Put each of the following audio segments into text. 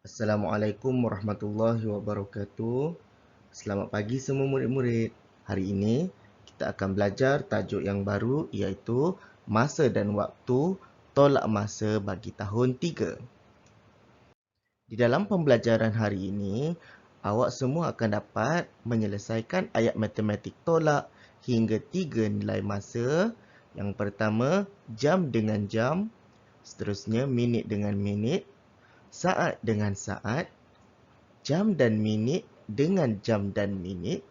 Assalamualaikum warahmatullahi wabarakatuh. Selamat pagi semua murid-murid. Hari ini kita akan belajar tajuk yang baru iaitu masa dan waktu tolak masa bagi tahun 3. Di dalam pembelajaran hari ini, awak semua akan dapat menyelesaikan ayat matematik tolak hingga 3 nilai masa. Yang pertama, jam dengan jam, seterusnya minit dengan minit, saat dengan saat, jam dan minit dengan jam dan minit,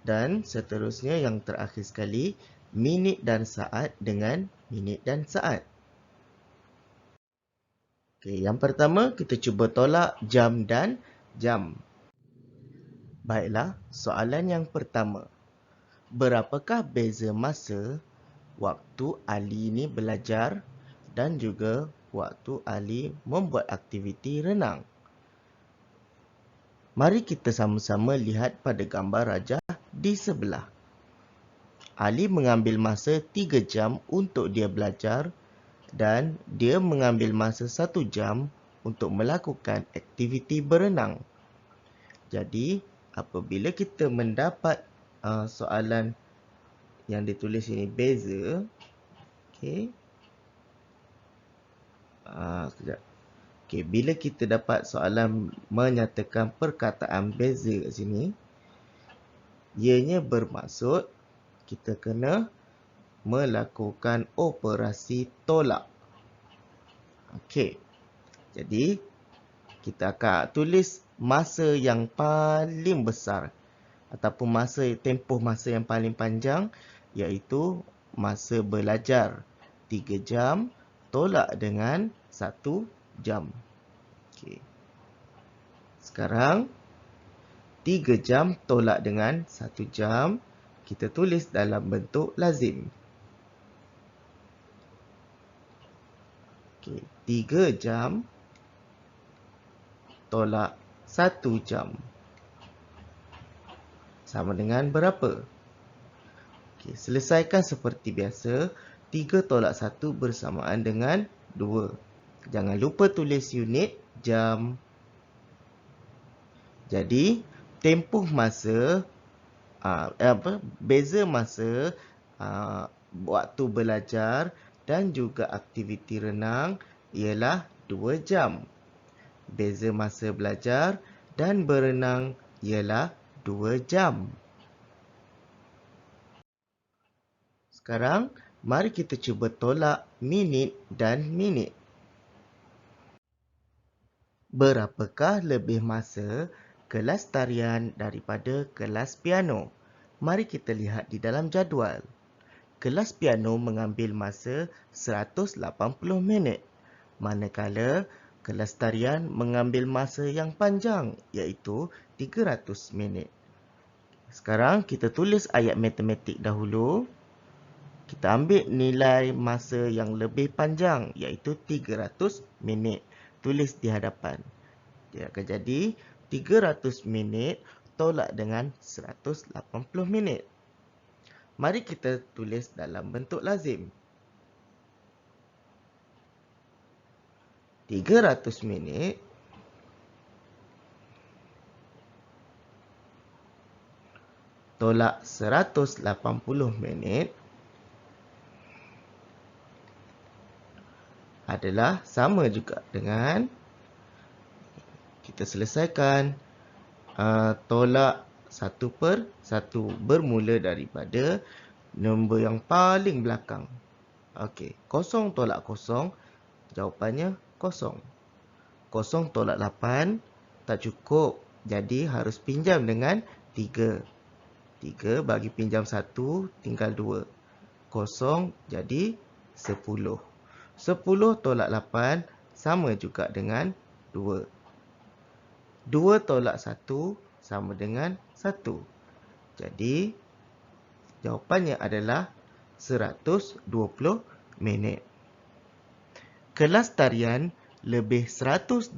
dan seterusnya yang terakhir sekali, minit dan saat dengan minit dan saat. Okey, yang pertama kita cuba tolak jam dan jam. Baiklah, soalan yang pertama. Berapakah beza masa waktu Ali ini belajar dan juga waktu Ali membuat aktiviti renang? Mari kita sama-sama lihat pada gambar rajah di sebelah. Ali mengambil masa 3 jam untuk dia belajar dan dia mengambil masa 1 jam untuk melakukan aktiviti berenang. Jadi, apabila kita mendapat soalan yang ditulis ini beza, okey. Sekejap. Okey, bila kita dapat soalan menyatakan perkataan beza kat sini, ianya bermaksud kita kena melakukan operasi tolak. Okey. Jadi, kita akan tulis masa yang paling besar ataupun tempoh masa yang paling panjang iaitu masa belajar 3 jam tolak dengan 1 jam. Okey. Sekarang 3 jam tolak dengan 1 jam kita tulis dalam bentuk lazim. Okey, 3 jam tolak 1 jam. Sama dengan berapa? Okey, selesaikan seperti biasa. 3 tolak 1 bersamaan dengan 2. Jangan lupa tulis unit jam. Jadi, tempoh masa, beza masa waktu belajar dan juga aktiviti renang ialah 2 jam. Beza masa belajar dan berenang ialah 2 jam. Sekarang, mari kita cuba tolak minit dan minit. Berapakah lebih masa kelas tarian daripada kelas piano? Mari kita lihat di dalam jadual. Kelas piano mengambil masa 180 minit. Manakala kelas tarian mengambil masa yang panjang iaitu 300 minit. Sekarang kita tulis ayat matematik dahulu. Kita ambil nilai masa yang lebih panjang iaitu 300 minit. Tulis di hadapan. Dia akan jadi 300 minit tolak dengan 180 minit. Mari kita tulis dalam bentuk lazim. 300 minit tolak 180 minit adalah sama juga dengan kita selesaikan tolak 1/1 bermula daripada nombor yang paling belakang. Okey, 0 tolak 0, jawapannya 0. 0 tolak 8 tak cukup, jadi harus pinjam dengan 3. 3 bagi pinjam 1 tinggal 2. 0 jadi 10. 10 tolak 8 sama juga dengan 2. 2 tolak 1 sama dengan 1. Jadi, jawapannya adalah 120 minit. Kelas tarian lebih 120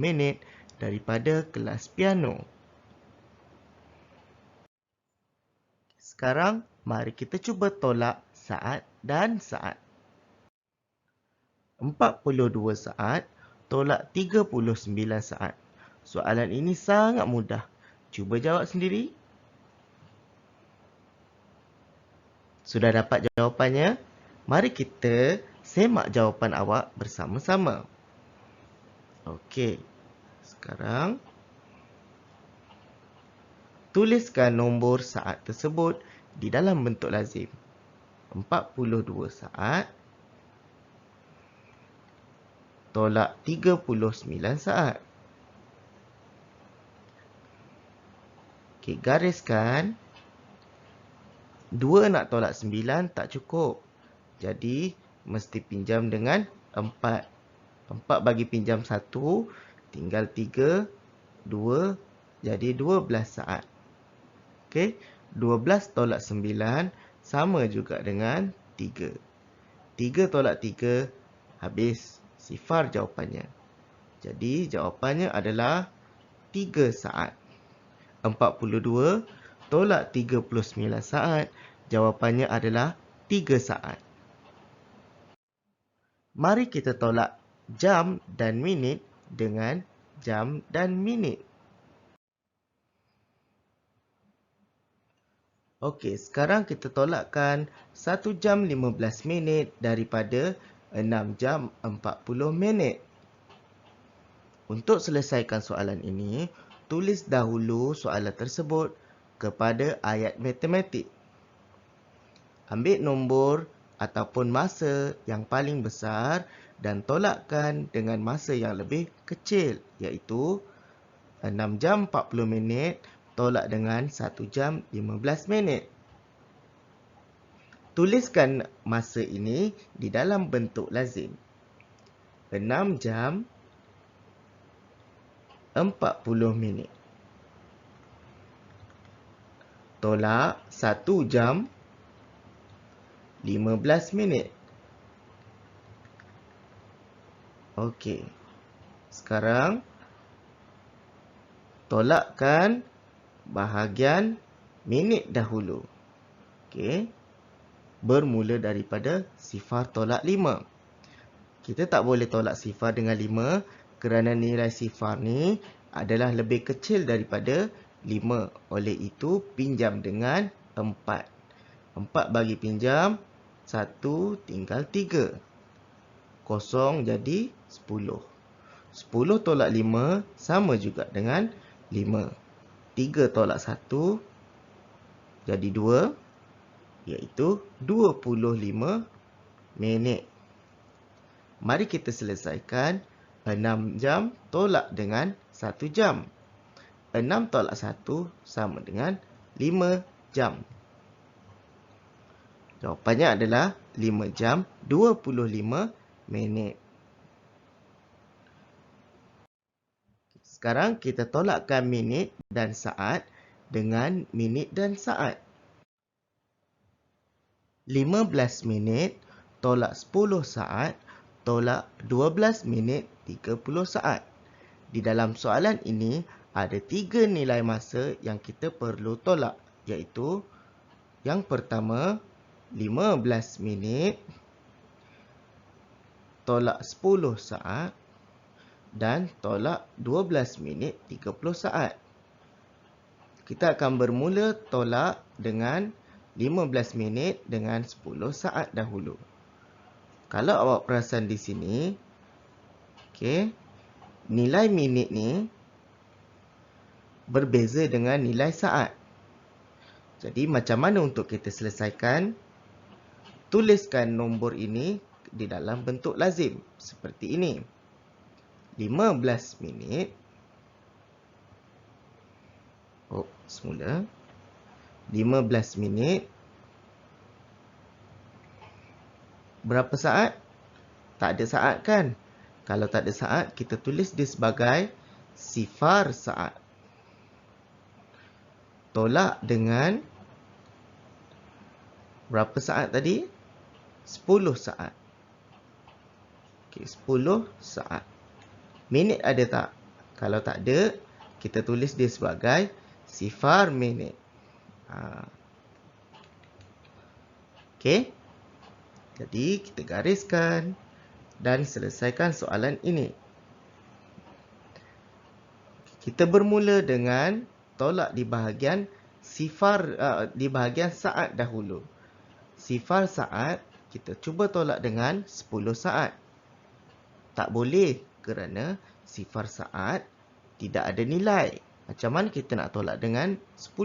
minit daripada kelas piano. Sekarang, mari kita cuba tolak saat dan saat. 42 saat tolak 39 saat. Soalan ini sangat mudah. Cuba jawab sendiri. Sudah dapat jawapannya? Mari kita semak jawapan awak bersama-sama. Okey. Sekarang tuliskan nombor saat tersebut di dalam bentuk lazim. 42 saat tolak 39 saat. Okey, gariskan. 2 nak tolak 9 tak cukup. Jadi, mesti pinjam dengan 4. 4 bagi pinjam 1, tinggal 3, 2, jadi 12 saat. Okey, 12 tolak 9 sama juga dengan 3. 3 tolak 3, habis. Sifar jawapannya. Jadi, jawapannya adalah 3 saat. 42 tolak 39 saat, jawapannya adalah 3 saat. Mari kita tolak jam dan minit dengan jam dan minit. Okey, sekarang kita tolakkan 1 jam 15 minit daripada 6 jam 40 minit. Untuk selesaikan soalan ini, tulis dahulu soalan tersebut kepada ayat matematik. Ambil nombor ataupun masa yang paling besar dan tolakkan dengan masa yang lebih kecil, iaitu 6 jam 40 minit tolak dengan 1 jam 15 minit. Tuliskan masa ini di dalam bentuk lazim. 6 jam 40 minit tolak 1 jam 15 minit. Okey. Sekarang tolakkan bahagian minit dahulu. Okey. Bermula daripada sifar tolak 5. Kita tak boleh tolak sifar dengan 5 kerana nilai sifar ni adalah lebih kecil daripada 5. Oleh itu, pinjam dengan 4. 4 bagi pinjam, 1 tinggal 3. Kosong jadi 10. 10 tolak 5 sama juga dengan 5. 3 tolak 1 jadi 2, iaitu 25 minit. Mari kita selesaikan 6 jam tolak dengan 1 jam. 6 tolak 1 sama dengan 5 jam. Jawapannya adalah 5 jam 25 minit. Sekarang kita tolakkan minit dan saat dengan minit dan saat. 15 minit tolak 10 saat tolak 12 minit 30 saat. Di dalam soalan ini, ada 3 nilai masa yang kita perlu tolak, iaitu yang pertama 15 minit tolak 10 saat dan tolak 12 minit 30 saat. Kita akan bermula tolak dengan 15 minit dengan 10 saat dahulu. Kalau awak perasan di sini, okey, nilai minit ni berbeza dengan nilai saat. Jadi macam mana untuk kita selesaikan? Tuliskan nombor ini di dalam bentuk lazim seperti ini. 15 minit. Semula. 15 minit. Berapa saat? Tak ada saat kan? Kalau tak ada saat, kita tulis dia sebagai sifar saat. Tolak dengan berapa saat tadi? 10 saat. Okey, 10 saat. Minit ada tak? Kalau tak ada, kita tulis dia sebagai sifar minit. Okey. Jadi, kita gariskan dan selesaikan soalan ini. Kita bermula dengan tolak di bahagian di bahagian saat dahulu. Sifar saat kita cuba tolak dengan 10 saat. Tak boleh kerana sifar saat tidak ada nilai. Macam mana kita nak tolak dengan 10?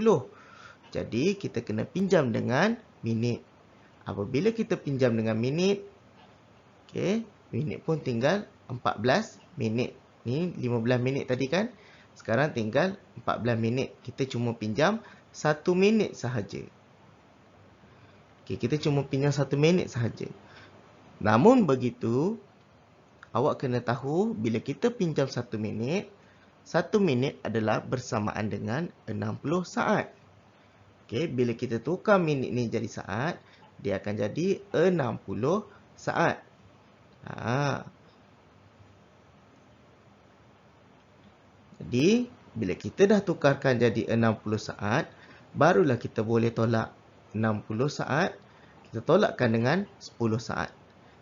Jadi kita kena pinjam dengan minit. Apabila kita pinjam dengan minit, minit pun tinggal 14 minit. Ni 15 minit tadi kan? Sekarang tinggal 14 minit. Kita cuma pinjam 1 minit sahaja. Kita cuma pinjam 1 minit sahaja. Namun begitu, awak kena tahu bila kita pinjam 1 minit, 1 minit adalah bersamaan dengan 60 saat. Bila kita tukar minit ni jadi saat, dia akan jadi 60 saat. Jadi, bila kita dah tukarkan jadi 60 saat, barulah kita boleh tolak 60 saat. Kita tolakkan dengan 10 saat.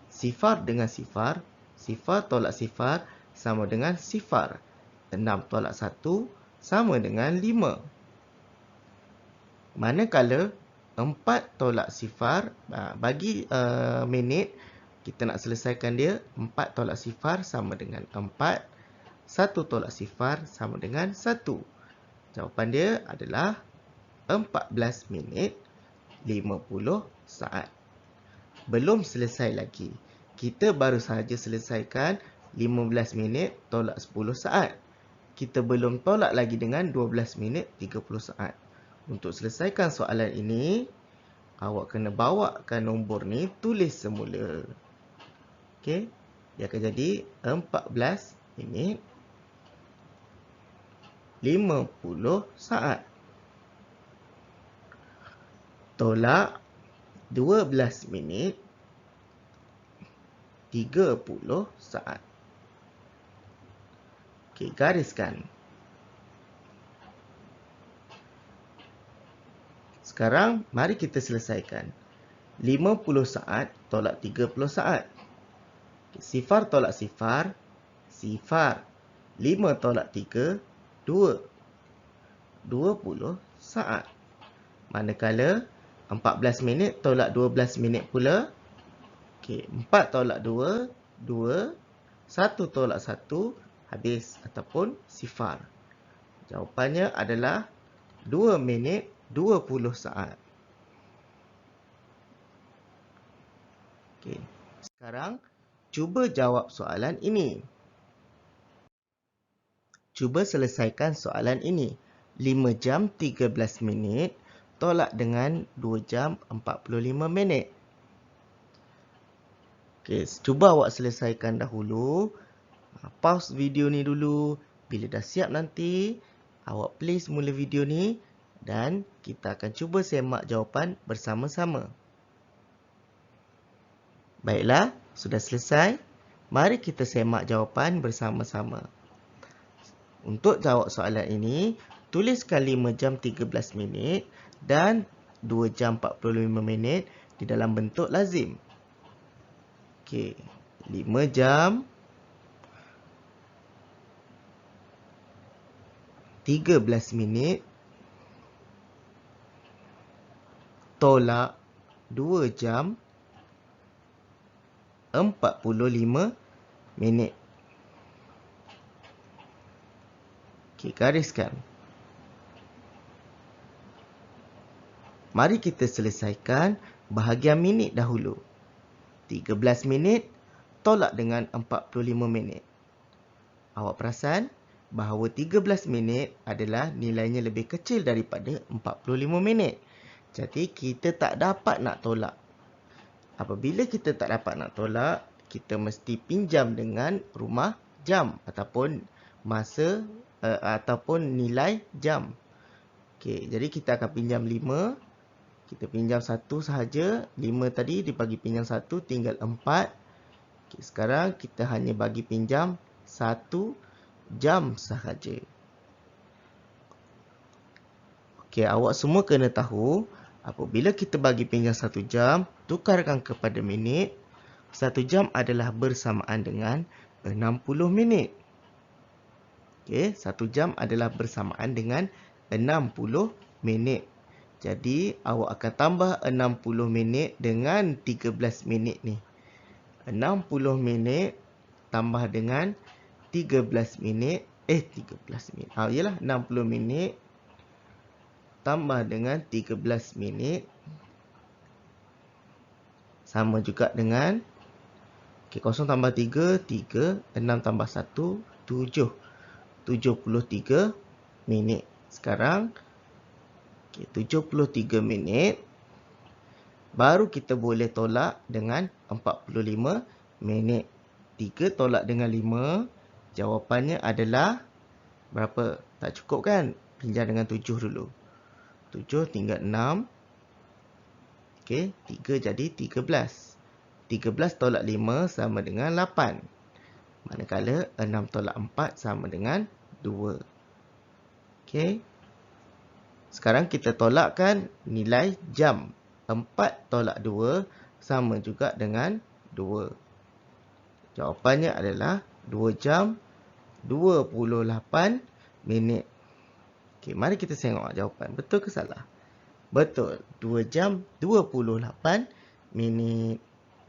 Sifar dengan sifar, sifar tolak sifar sama dengan sifar. 6 tolak 1 sama dengan 5. Manakala 4 tolak sifar, bagi minit, kita nak selesaikan dia, 4 tolak sifar sama dengan 4. 1 tolak sifar sama dengan 1. Jawapan dia adalah 14 minit 50 saat. Belum selesai lagi. Kita baru sahaja selesaikan 15 minit tolak 10 saat. Kita belum tolak lagi dengan 12 minit 30 saat. Untuk selesaikan soalan ini, awak kena bawakan nombor ni tulis semula. Dia akan jadi 14 minit 50 saat. Tolak 12 minit 30 saat. Gariskan. Sekarang, mari kita selesaikan. 50 saat tolak 30 saat. Sifar tolak sifar, sifar. 5 tolak 3, 2. 20 saat. Manakala 14 minit tolak 12 minit pula. 4 tolak 2, 2. 1 tolak 1, habis ataupun sifar. Jawapannya adalah 2 minit 20 saat. Sekarang, cuba jawab soalan ini. Cuba selesaikan soalan ini. 5 jam 13 minit tolak dengan 2 jam 45 minit. Cuba awak selesaikan dahulu. Pause video ni dulu. Bila dah siap nanti, awak play semula video ni dan kita akan cuba semak jawapan bersama-sama. Baiklah, sudah selesai. Mari kita semak jawapan bersama-sama. Untuk jawab soalan ini, tuliskan 5 jam 13 minit dan 2 jam 45 minit di dalam bentuk lazim. 5 jam 13 minit tolak 2 jam 45 minit. Gariskan. Mari kita selesaikan bahagian minit dahulu. 13 minit tolak dengan 45 minit. Awak perasan bahawa 13 minit adalah nilainya lebih kecil daripada 45 minit. Jadi kita tak dapat nak tolak. Apabila kita tak dapat nak tolak, kita mesti pinjam dengan rumah jam ataupun masa ataupun nilai jam. Jadi kita akan pinjam 5. Kita pinjam 1 sahaja. 5 tadi dibagi pinjam 1 tinggal 4. Sekarang kita hanya bagi pinjam 1 jam sahaja. Awak semua kena tahu, apabila kita bagi pinjam 1 jam, tukarkan kepada minit. 1 jam adalah bersamaan dengan 60 minit. Okey, 1 jam adalah bersamaan dengan 60 minit. Jadi, awak akan tambah 60 minit dengan 13 minit ni. 60 minit tambah dengan 13 minit. 13 minit. Yalah, 60 minit tambah dengan 13 minit. Sama juga dengan, okey, 0 tambah 3, 3. 6 tambah 1, 7. 73 minit. Sekarang, okay, 73 minit. Baru kita boleh tolak dengan 45 minit. 3 tolak dengan 5. Jawapannya adalah berapa? Tak cukup kan? Pinjam dengan 7 dulu. 7 tinggal 6. Okey, 3 jadi 13. 13 tolak 5 sama dengan 8. Manakala 6 tolak 4 sama dengan 2. Okey. Sekarang kita tolakkan nilai jam. 4 tolak 2 sama juga dengan 2. Jawapannya adalah 2 jam 28 minit. Okey, mari kita tengok jawapan. Betul ke salah? Betul. 2 jam 28 minit.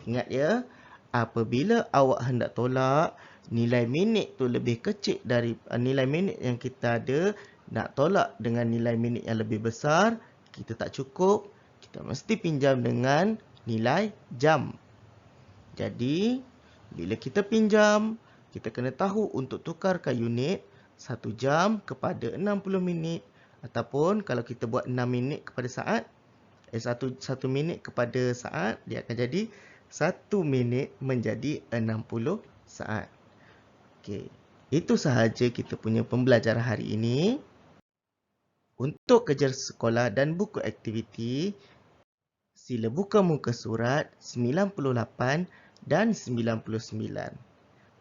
Ingat ya, apabila awak hendak tolak, nilai minit tu lebih kecil dari nilai minit yang kita ada, nak tolak dengan nilai minit yang lebih besar, kita tak cukup. Kita mesti pinjam dengan nilai jam. Jadi, bila kita pinjam, kita kena tahu untuk tukarkan unit 1 jam kepada 60 minit. Ataupun kalau kita buat 6 minit kepada saat, 1 minit kepada saat, dia akan jadi 1 minit menjadi 60 saat. Okey, itu sahaja kita punya pembelajaran hari ini. Untuk kerja sekolah dan buku aktiviti, sila buka muka surat 98 dan 99.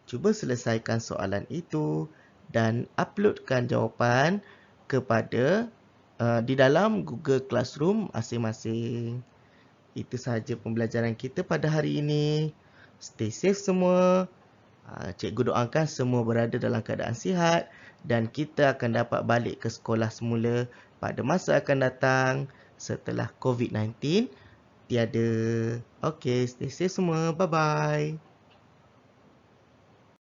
Cuba selesaikan soalan itu dan uploadkan jawapan kepada di dalam Google Classroom masing-masing. Itu sahaja pembelajaran kita pada hari ini. Stay safe semua. Cikgu doakan semua berada dalam keadaan sihat dan kita akan dapat balik ke sekolah semula pada masa akan datang setelah COVID-19 tiada. Okey, stay safe semua. Bye-bye.